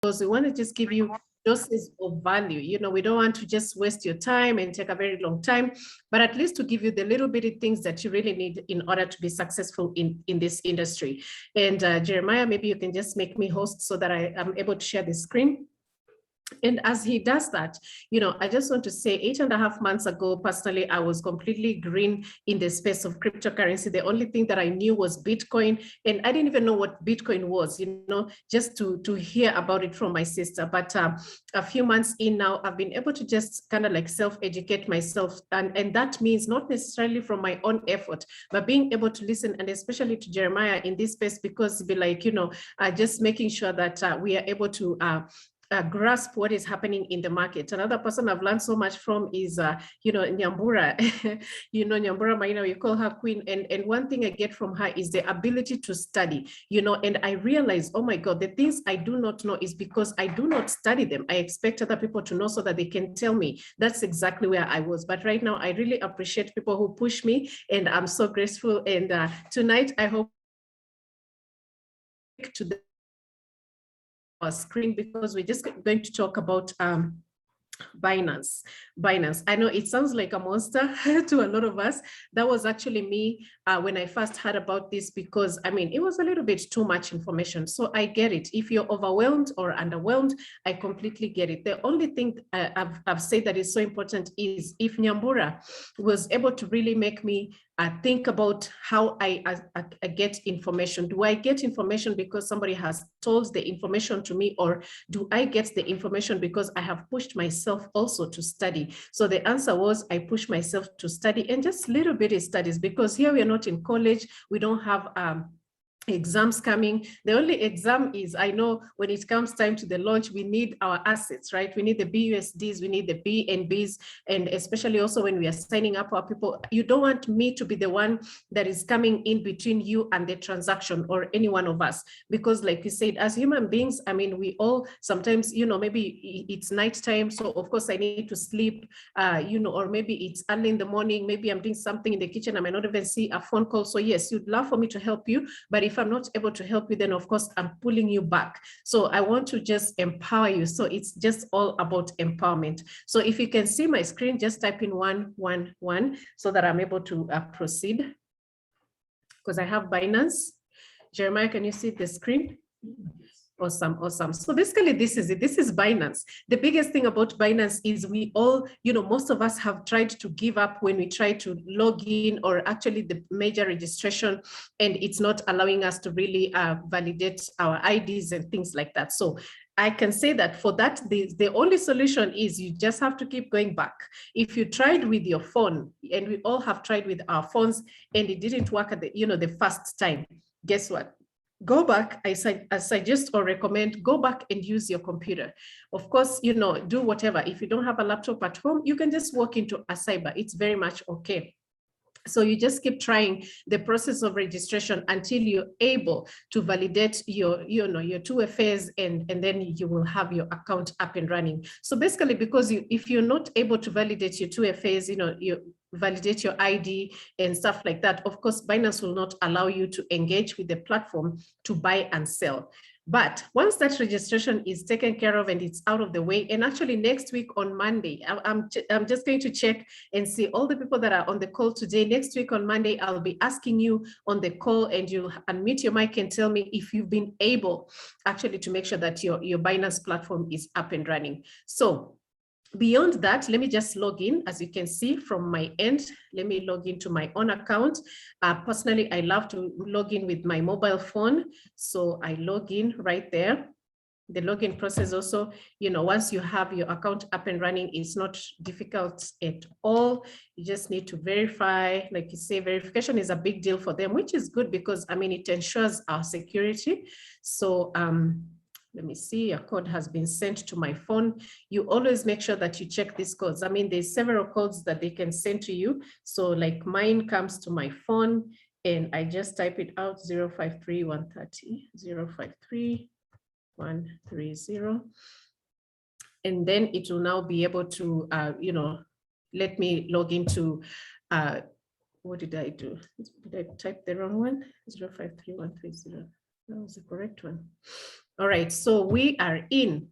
because we want to just give you doses of value. You know, we don't want to just waste your time and take a very long time, but at least to give you the little bitty things that you really need in order to be successful in this industry. And Jeremiah, maybe you can just make me host so that I am able to share the screen. And as he does that, you know, I just want to say 8.5 months ago, personally, I was completely green in the space of cryptocurrency. The only thing that I knew was Bitcoin, and I didn't even know what Bitcoin was, you know, just to hear about it from my sister. But a few months in now, I've been able to just kind of like self-educate myself. And that means not necessarily from my own effort, but being able to listen, and especially to Jeremiah in this space, because be like, you know, just making sure that we are able to grasp what is happening in the market. Another person I've learned so much from is, you know, Nyambura. You know, Nyambura Maina, you call her queen. And one thing I get from her is the ability to study, you know, and I realize, oh my God, the things I do not know is because I do not study them. I expect other people to know so that they can tell me. That's exactly where I was. But right now, I really appreciate people who push me, and I'm so grateful. And tonight, I hope to the our screen, because we're just going to talk about Binance. I know it sounds like a monster to a lot of us. That was actually me when I first heard about this, because I mean, it was a little bit too much information. So I get it. If you're overwhelmed or underwhelmed, I completely get it. The only thing I've said that is so important is if Nyambura was able to really make me think about how I get information. Do I get information because somebody has told the information to me, or do I get the information because I have pushed myself also to study? So the answer was I push myself to study, and just little bitty studies, because here we are not in college. We don't have exams coming. The only exam is, I know when it comes time to the launch, we need our assets, right? We need the BUSDs, we need the BNBs, and especially also when we are signing up our people, you don't want me to be the one that is coming in between you and the transaction, or any one of us, because like you said, as human beings, I mean, we all sometimes, you know, maybe it's nighttime, so of course I need to sleep, you know, or maybe it's early in the morning, maybe I'm doing something in the kitchen, I might not even see a phone call. So yes, you'd love for me to help you, but if I'm not able to help you, then of course I'm pulling you back. So I want to just empower you. So it's just all about empowerment. So if you can see my screen, just type in 111 so that I'm able to proceed, because I have Binance. Jeremiah, can you see the screen? Awesome. So basically, this is it. This is Binance. The biggest thing about Binance is we all, you know, most of us have tried to give up when we try to log in, or actually the major registration, and it's not allowing us to really validate our IDs and things like that. So I can say that for that, the only solution is you just have to keep going back. If you tried with your phone, and we all have tried with our phones, and it didn't work at the, you know, the first time, guess what? Go back. I suggest or recommend, go back and use your computer. Of course, you know, do whatever. If you don't have a laptop at home, you can just walk into a cyber. It's very much okay. So you just keep trying the process of registration until you're able to validate your, you know, your 2FAs, and then you will have your account up and running. So basically, because if you're not able to validate your 2FAs, you know, you validate your ID and stuff like that, of course, Binance will not allow you to engage with the platform to buy and sell. But once that registration is taken care of and it's out of the way, and actually next week on Monday, I'm just going to check and see all the people that are on the call today. Next week on Monday, I'll be asking you on the call, and you'll unmute your mic and tell me if you've been able actually to make sure that your Binance platform is up and running. So beyond that, let me just log in. As you can see from my end, let me log into my own account. Personally, I love to log in with my mobile phone. So I log in right there. The login process also, you know, once you have your account up and running, it's not difficult at all. You just need to verify. Like you say, verification is a big deal for them, which is good because, I mean, it ensures our security. So let me see, a code has been sent to my phone. You always make sure that you check these codes. I mean, there's several codes that they can send to you. So like mine comes to my phone, and I just type it out, 053 130, 053 130. And then it will now be able to, you know, let me log into, what did I do? Did I type the wrong one? 053130. That was the correct one. All right, so we are in.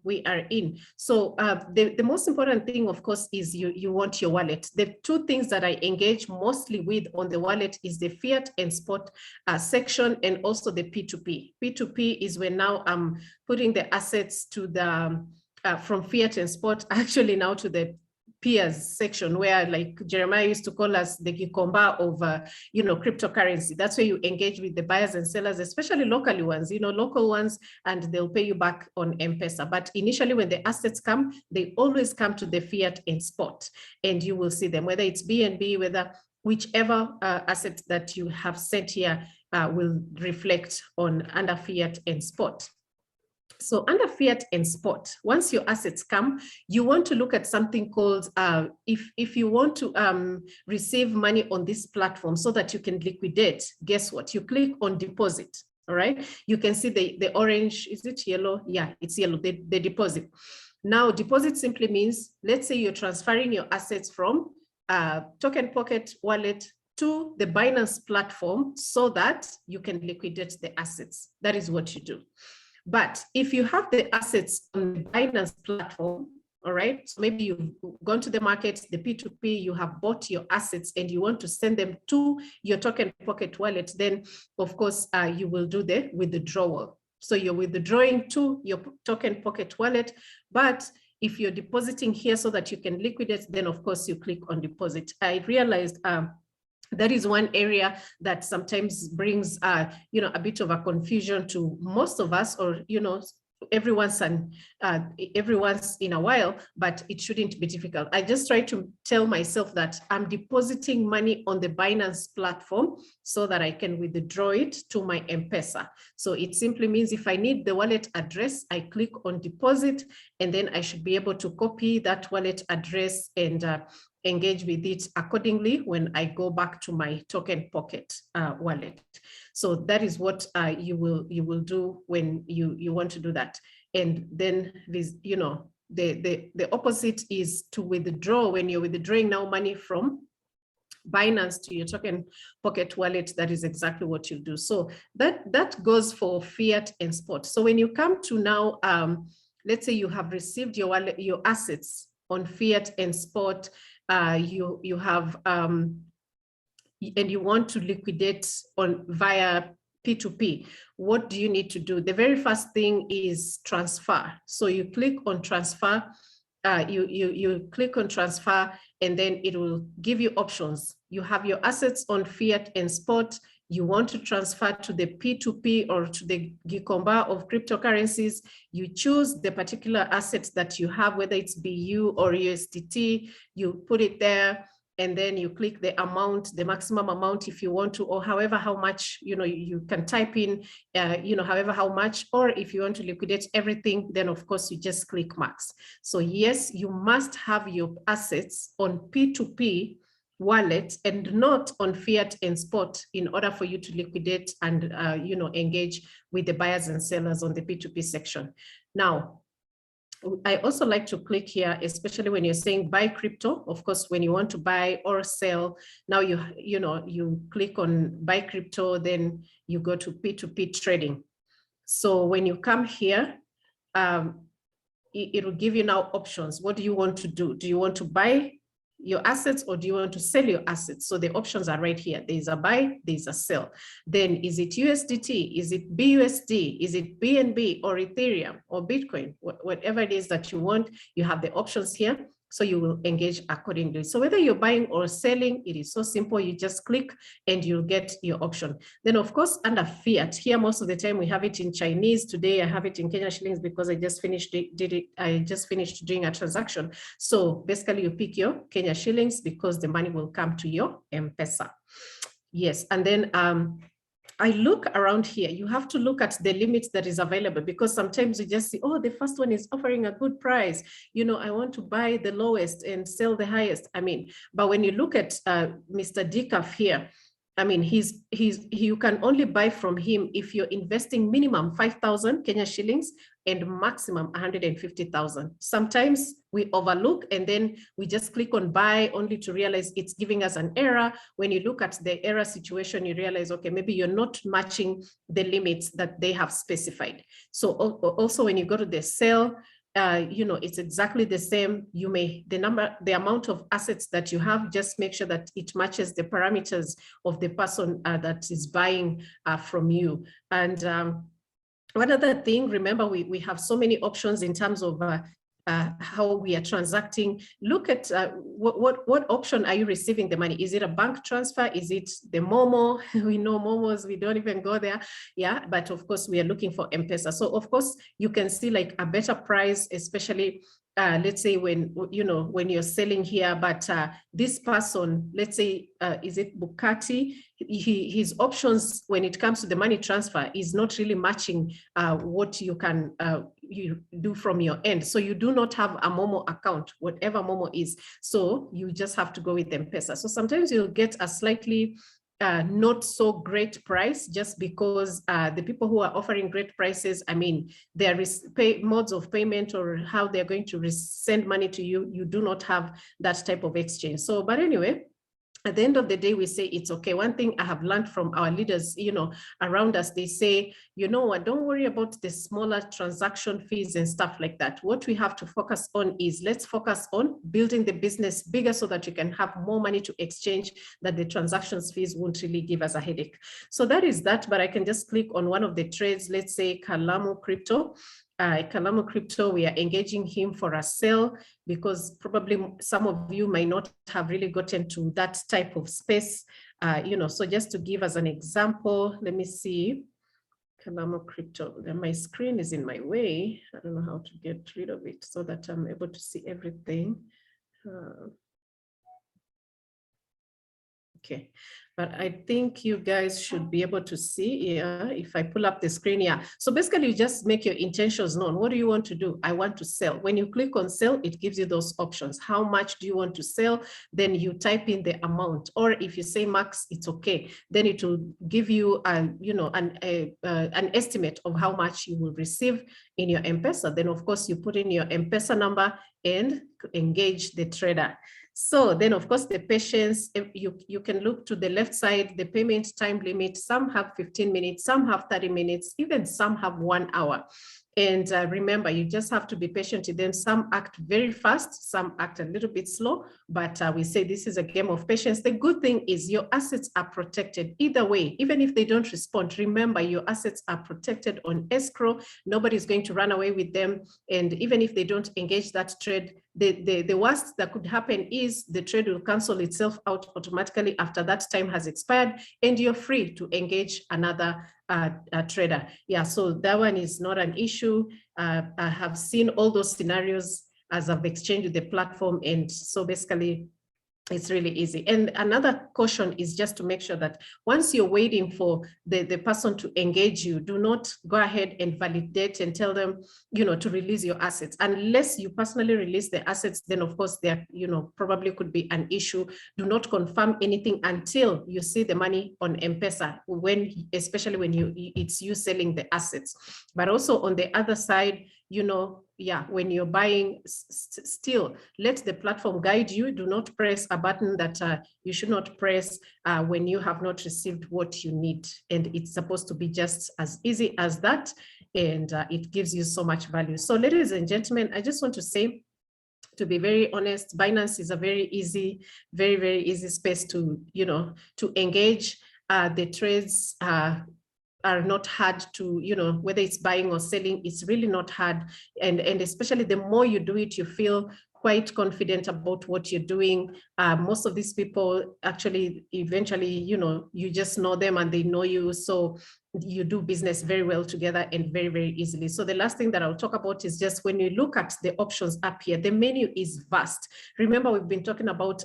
So the most important thing, of course, is you want your wallet. The two things that I engage mostly with on the wallet is the fiat and spot section, and also the P2P. P2P is when now I'm putting the assets to the, from fiat and spot, actually now to the peers section, where like Jeremiah used to call us the Gikomba of cryptocurrency. That's where you engage with the buyers and sellers, especially locally ones, local ones, and they'll pay you back on M-Pesa. But initially when the assets come, they always come to the fiat and spot, and you will see them, whether it's BNB, whether whichever asset that you have sent here will reflect on under fiat and spot. So under fiat and spot, once your assets come, you want to look at something called, if you want to receive money on this platform so that you can liquidate, guess what? You click on deposit, all right? You can see the orange, is it yellow? Yeah, it's yellow, the deposit. Now, deposit simply means, let's say you're transferring your assets from Token Pocket wallet to the Binance platform so that you can liquidate the assets. That is what you do. But if you have the assets on the Binance platform, all right, so maybe you've gone to the market, the P2P, you have bought your assets and you want to send them to your Token Pocket wallet, then of course you will do the withdrawal. So you're withdrawing to your Token Pocket wallet, but if you're depositing here so that you can liquidate, then of course you click on deposit. I realized that is one area that sometimes brings, a bit of a confusion to most of us, or, every once in a while, but it shouldn't be difficult. I just try to tell myself that I'm depositing money on the Binance platform so that I can withdraw it to my M-Pesa. So it simply means if I need the wallet address, I click on deposit, and then I should be able to copy that wallet address and engage with it accordingly when I go back to my Token Pocket wallet. So that is what you will do when you want to do that. And then this, the opposite is to withdraw. When you're withdrawing now money from Binance to your Token Pocket wallet, that is exactly what you do. So that goes for fiat and spot. So when you come to now, let's say you have received your wallet, your assets on fiat and spot, you have and you want to liquidate via P2P, what do you need to do? The very first thing is transfer. So you click on transfer, you click on transfer, and then it will give you options. You have your assets on fiat and spot. You want to transfer to the P2P or to the Gikomba of cryptocurrencies. You choose the particular assets that you have, whether it's BU or USDT, you put it there, and then you click the amount, the maximum amount if you want to, or however how much, you can type in, however how much, or if you want to liquidate everything, then of course you just click max. So yes, you must have your assets on P2P wallet and not on fiat and spot in order for you to liquidate and engage with the buyers and sellers on the P2P section. Now, I also like to click here, especially when you're saying buy crypto. Of course, when you want to buy or sell, now you click on buy crypto, then you go to P2P trading. So when you come here, it will give you now options. What do you want to do? Do you want to buy your assets or do you want to sell your assets? So the options are right here. There's a buy, there's a sell. Then is it USDT? Is it BUSD? Is it BNB or Ethereum or Bitcoin? Whatever it is that you want, you have the options here. So you will engage accordingly. So whether you're buying or selling, it is so simple. You just click and you'll get your option. Then of course, under fiat, here most of the time we have it in Chinese. Today I have it in Kenya shillings because I just finished doing a transaction. So basically you pick your Kenya shillings because the money will come to your M-Pesa. Yes, and then I look around here. You have to look at the limit that is available because sometimes you just see, oh, the first one is offering a good price. I want to buy the lowest and sell the highest. But when you look at Mr. Decaf here, you can only buy from him if you're investing minimum 5,000 Kenya shillings and maximum 150,000. Sometimes we overlook and then we just click on buy only to realize it's giving us an error. When you look at the error situation, you realize, okay, maybe you're not matching the limits that they have specified. So also when you go to the sell, it's exactly the same. You may, the amount of assets that you have, just make sure that it matches the parameters of the person that is buying from you. And one other thing, remember, we have so many options in terms of how we are transacting. Look at what option are you receiving the money? Is it a bank transfer? Is it the Momo? We know Momos, we don't even go there. Yeah, but of course we are looking for M-Pesa. So of course you can see like a better price, especially let's say when you're selling here, but this person, let's say, is it Bukati? His options when it comes to the money transfer is not really matching what you can you do from your end. So you do not have a Momo account, whatever Momo is. So you just have to go with M-Pesa. So sometimes you'll get a slightly not so great price just because the people who are offering great prices, I mean, their modes of payment or how they're going to send money to you, you do not have that type of exchange. So, but anyway, at the end of the day, we say it's okay. One thing I have learned from our leaders, around us, they say, you know what, don't worry about the smaller transaction fees and stuff like that. What we have to focus on is let's focus on building the business bigger so that you can have more money to exchange, that the transactions fees won't really give us a headache. So that is that, but I can just click on one of the trades, let's say Kalamu Crypto. Kalamu Crypto, we are engaging him for a sale because probably some of you might not have really gotten to that type of space. So just to give us an example, let me see. Kalamu Crypto, my screen is in my way. I don't know how to get rid of it so that I'm able to see everything. Okay, but I think you guys should be able to see if I pull up the screen here. So basically you just make your intentions known. What do you want to do? I want to sell. When you click on sell, it gives you those options. How much do you want to sell? Then you type in the amount, or if you say max, it's okay. Then it will give you an estimate of how much you will receive in your M-Pesa. Then of course you put in your M-Pesa number and engage the trader. So then, of course, the patience, you can look to the left side, the payment time limit. Some have 15 minutes, some have 30 minutes, even some have 1 hour. And remember, you just have to be patient with them. Some act very fast, some act a little bit slow, but we say this is a game of patience. The good thing is your assets are protected either way. Even if they don't respond, remember your assets are protected on escrow. Nobody's going to run away with them. And even if they don't engage that trade, the worst that could happen is the trade will cancel itself out automatically after that time has expired, and you're free to engage another trader. Yeah, so that one is not an issue. I have seen all those scenarios as I've exchanged with the platform, and so basically it's really easy. And another caution is just to make sure that once you're waiting for the person to engage you, do not go ahead and validate and tell them, to release your assets. Unless you personally release the assets, then of course there, probably could be an issue. Do not confirm anything until you see the money on M-Pesa, especially when it's you selling the assets. But also on the other side, when you're buying, still let the platform guide you. Do not press a button that you should not press when you have not received what you need. And it's supposed to be just as easy as that. And it gives you so much value. So ladies and gentlemen, I just want to say, to be very honest, Binance is a very easy, very, very easy space to, to engage. The trades are not hard to, whether it's buying or selling, it's really not hard. And especially the more you do it, you feel quite confident about what you're doing. Most of these people actually, eventually, you just know them and they know you. So you do business very well together and very, very easily. So the last thing that I'll talk about is just when you look at the options up here, the menu is vast. Remember, we've been talking about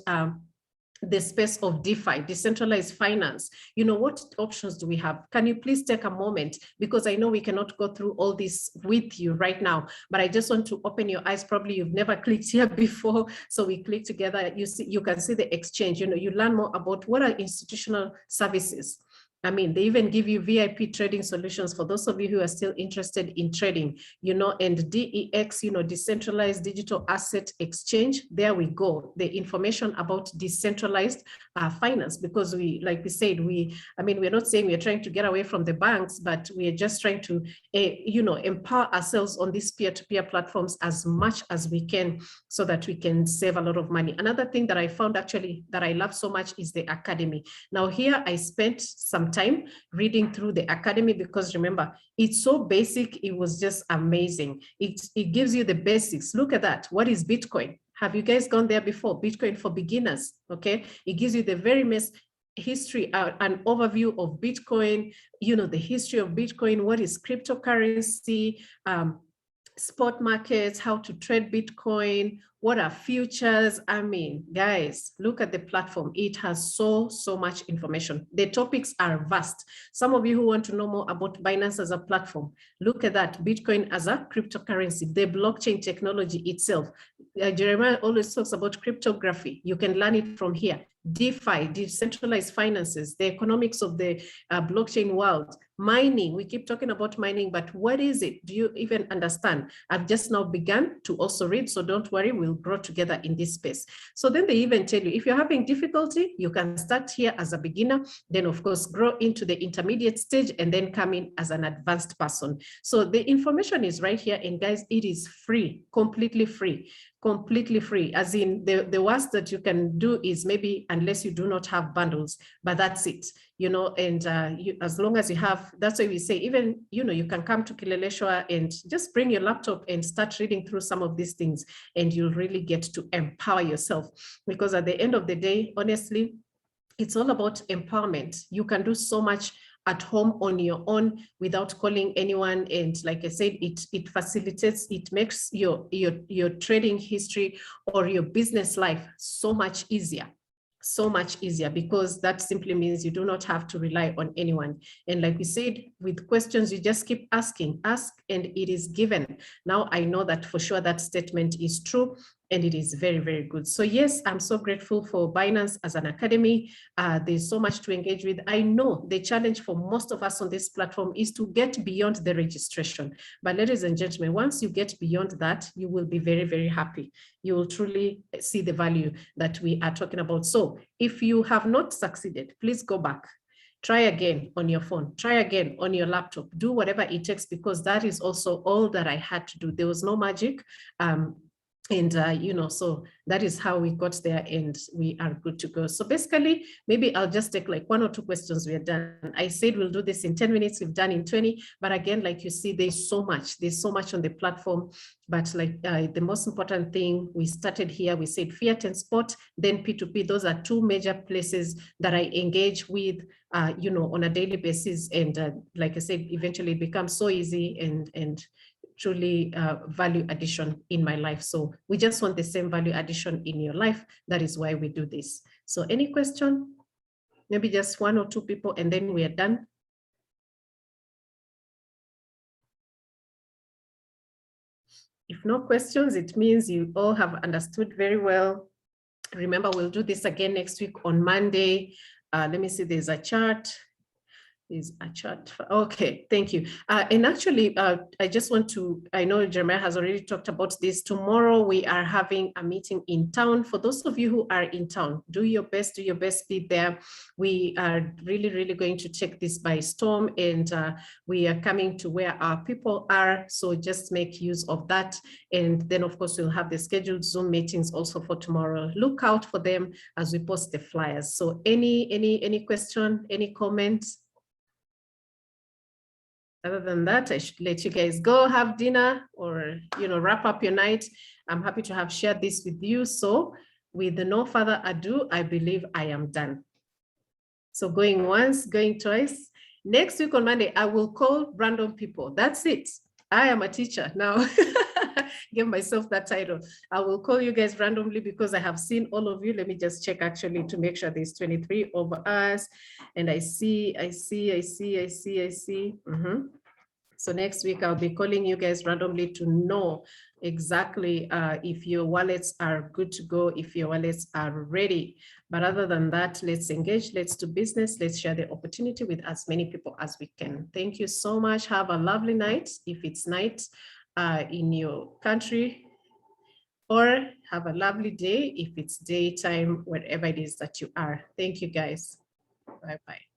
the space of DeFi, decentralized finance. What options do we have? Can you please take a moment? Because I know we cannot go through all this with you right now, but I just want to open your eyes. Probably you've never clicked here before. So we click together, you can see the exchange, you learn more about what are institutional services. I mean, they even give you VIP trading solutions for those of you who are still interested in trading, and DEX, decentralized digital asset exchange. There we go. The information about decentralized finance, because like we said, we're not saying we're trying to get away from the banks, but we are just trying to, empower ourselves on these peer-to-peer platforms as much as we can so that we can save a lot of money. Another thing that I found actually that I love so much is the academy. Now here I spent some time reading through the academy because remember, it's so basic. It was just amazing. It gives you the basics. Look at that. What is Bitcoin? Have you guys gone there before? Bitcoin for beginners, okay? It gives you the very history, an overview of Bitcoin, the history of Bitcoin, what is cryptocurrency, spot markets, how to trade Bitcoin, what are futures. I mean, guys, look at the platform. It has so much information. The topics are vast. Some of you who want to know more about Binance as a platform, look at that. Bitcoin as a cryptocurrency, the blockchain technology itself. Jeremiah always talks about cryptography. You can learn it from here. DeFi, decentralized finances, the economics of the blockchain world, mining. We keep talking about mining, but what is it? Do you even understand? I've just now begun to also read, so don't worry, we'll grow together in this space. So then they even tell you, if you're having difficulty, you can start here as a beginner, then of course grow into the intermediate stage and then come in as an advanced person. So the information is right here, and guys, it is free, completely free. Completely free, as in the worst that you can do is maybe, unless you do not have bundles, but that's it, and as long as you have, that's why we say, even, you can come to Kileleshwa and just bring your laptop and start reading through some of these things, and you'll really get to empower yourself, because at the end of the day, honestly, it's all about empowerment. You can do so much at home on your own without calling anyone. And like I said, it facilitates, it makes your trading history or your business life so much easier, because that simply means you do not have to rely on anyone. And like we said, with questions, you just keep asking, ask and it is given. Now I know that for sure that statement is true, and it is very, very good. So yes, I'm so grateful for Binance as an academy. There's so much to engage with. I know the challenge for most of us on this platform is to get beyond the registration. But ladies and gentlemen, once you get beyond that, you will be very, very happy. You will truly see the value that we are talking about. So if you have not succeeded, please go back. Try again on your phone, try again on your laptop, do whatever it takes, because that is also all that I had to do. There was no magic. So that is how we got there, and we are good to go. So basically, maybe I'll just take like 1 or 2 questions. We are done. I said we'll do this in 10 minutes. We've done in 20. But again, like you see, there's so much on the platform. But like the most important thing, we started here, we said fiat and spot, then P2P. Those are 2 major places that I engage with, on a daily basis. And like I said, eventually it becomes so easy and truly value addition in my life. So we just want the same value addition in your life. That is why we do this. So any question? Maybe just 1 or 2 people, and then we are done. If no questions, it means you all have understood very well. Remember, we'll do this again next week on Monday. Let me see, there's a chart. Is a chart. Okay, thank you. And actually, I just want to, I know Jeremiah has already talked about this. Tomorrow, we are having a meeting in town. For those of you who are in town, do your best, be there. We are really, really going to take this by storm, and we are coming to where our people are. So just make use of that. And then, of course, we'll have the scheduled Zoom meetings also for tomorrow. Look out for them as we post the flyers. So any question, any comments? Other than that, I should let you guys go have dinner or, wrap up your night. I'm happy to have shared this with you. So with no further ado, I believe I am done. So going once, going twice. Next week on Monday, I will call random people. That's it. I am a teacher now. Give myself that title. I will call you guys randomly because I have seen all of you. Let me just check actually to make sure there's 23 over us. And I see. So next week, I'll be calling you guys randomly to know exactly if your wallets are good to go, if your wallets are ready. But other than that, let's engage, let's do business, let's share the opportunity with as many people as we can. Thank you so much. Have a lovely night, if it's night in your country, or have a lovely day if it's daytime, wherever it is that you are. Thank you, guys. Bye-bye.